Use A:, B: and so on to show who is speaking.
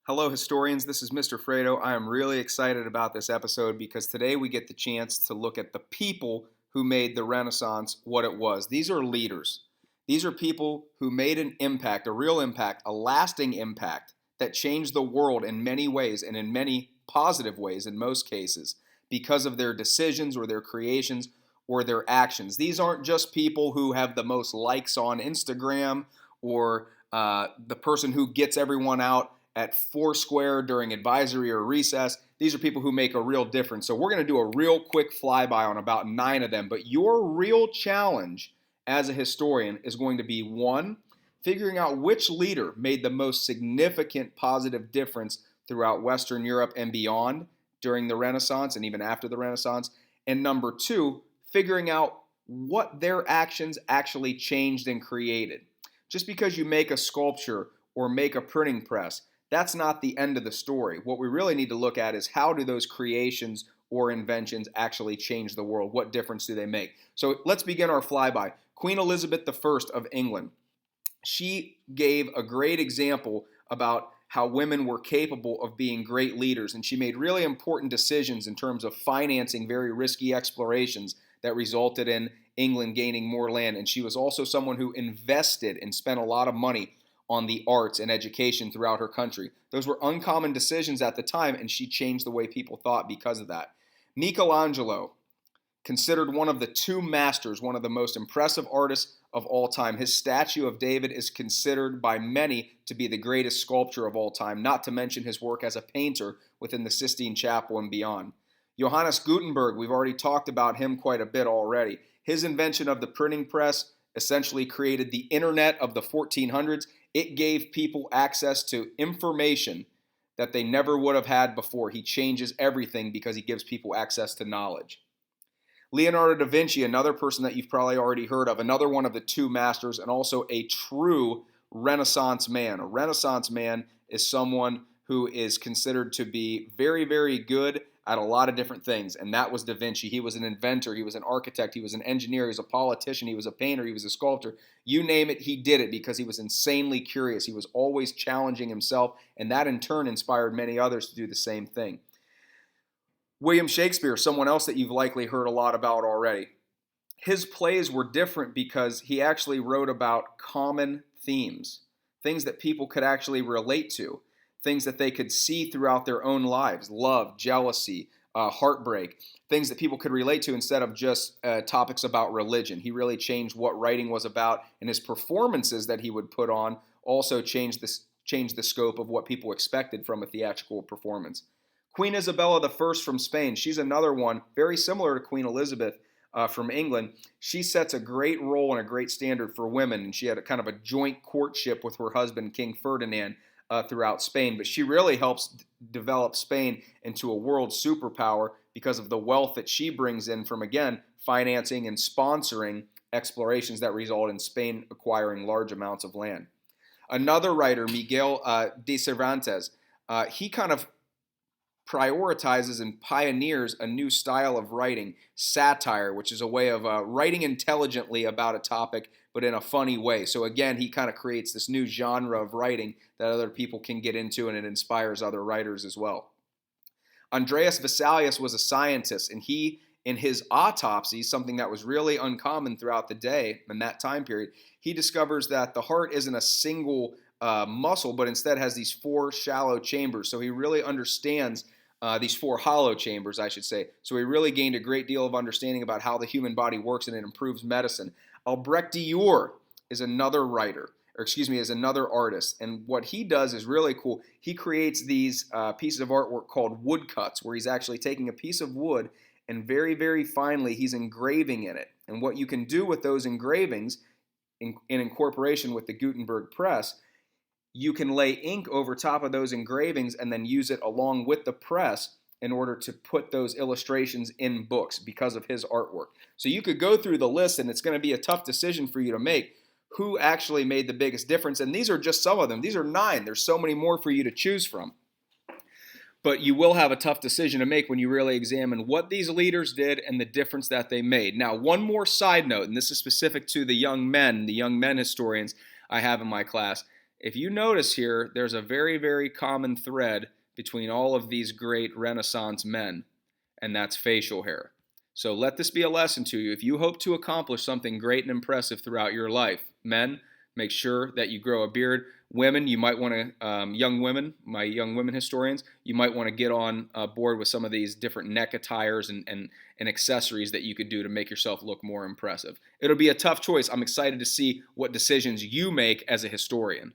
A: Hello, historians. This is Mr. Fredo. I am really excited about this episode because today we get the chance to look at the people who made the Renaissance what it was. These are leaders. These are people who made an impact, a real impact, a lasting impact that changed the world in many ways and in many positive ways in most cases because of their decisions or their creations or their actions. These aren't just people who have the most likes on Instagram or the person who gets everyone out at Foursquare during advisory or recess. These are people who make a real difference. So we're going to do a real quick flyby on about 9 of them. But your real challenge as a historian is going to be one, figuring out which leader made the most significant positive difference throughout Western Europe and beyond during the Renaissance and even after the Renaissance. And number two, figuring out what their actions actually changed and created. Just because you make a sculpture or make a printing press, that's not the end of the story. What we really need to look at is how do those creations or inventions actually change the world? What difference do they make? So let's begin our flyby. Queen Elizabeth I of England. She gave a great example about how women were capable of being great leaders, and she made really important decisions in terms of financing very risky explorations that resulted in England gaining more land. And she was also someone who invested and spent a lot of money on the arts and education throughout her country. Those were uncommon decisions at the time, and she changed the way people thought because of that. Michelangelo, considered one of the two masters, one of the most impressive artists of all time. His statue of David is considered by many to be the greatest sculpture of all time, not to mention his work as a painter within the Sistine Chapel and beyond. Johannes Gutenberg, we've already talked about him quite a bit already. His invention of the printing press essentially created the internet of the 1400s. It gave people access to information that they never would have had before. He changes everything because he gives people access to knowledge. Leonardo da Vinci, another person that you've probably already heard of, another one of the two masters and also a true Renaissance man. A Renaissance man is someone who is considered to be very, very good at a lot of different things, and that was Da Vinci. He was an inventor, he was an architect, he was an engineer, he was a politician, he was a painter, he was a sculptor. You name it, he did it because he was insanely curious. He was always challenging himself, and that in turn inspired many others to do the same thing. William Shakespeare, someone else that you've likely heard a lot about already. His plays were different because he actually wrote about common themes, things that people could actually relate to, things that they could see throughout their own lives: love, jealousy, heartbreak, things that people could relate to instead of just topics about religion. He really changed what writing was about, and his performances that he would put on also changed the scope of what people expected from a theatrical performance. Queen Isabella I from Spain, she's another one very similar to Queen Elizabeth from England. She sets a great role and a great standard for women, and she had a kind of a joint courtship with her husband, King Ferdinand, throughout Spain. But she really helps develop Spain into a world superpower because of the wealth that she brings in from, again, financing and sponsoring explorations that result in Spain acquiring large amounts of land. Another writer, Miguel de Cervantes, he kind of prioritizes and pioneers a new style of writing, satire, which is a way of writing intelligently about a topic, but in a funny way. So again, he kind of creates this new genre of writing that other people can get into, and it inspires other writers as well. Andreas Vesalius was a scientist, and he, in his autopsy, something that was really uncommon throughout the day in that time period, he discovers that the heart isn't a single muscle, but instead has these four shallow chambers. So he really understands these four hollow chambers, I should say. So he really gained a great deal of understanding about how the human body works, and it improves medicine. Albrecht Dürer is another writer, or excuse me, is another artist. And what he does is really cool. He creates these pieces of artwork called woodcuts, where he's actually taking a piece of wood and very, very finely he's engraving in it. And what you can do with those engravings in incorporation with the Gutenberg press, you can lay ink over top of those engravings and then use it along with the press in order to put those illustrations in books because of his artwork. So you could go through the list, and it's going to be a tough decision for you to make who actually made the biggest difference. And these are just some of them. These are 9. There's so many more for you to choose from. But you will have a tough decision to make when you really examine what these leaders did and the difference that they made. Now, one more side note, and this is specific to the young men historians I have in my class, If you notice here, there's a very, very common thread between all of these great Renaissance men, and that's facial hair. So let this be a lesson to you. If you hope to accomplish something great and impressive throughout your life, men, make sure that you grow a beard. Women, you might want to, young women, my young women historians, you might want to get on board with some of these different neck attires and accessories that you could do to make yourself look more impressive. It'll be a tough choice. I'm excited to see what decisions you make as a historian.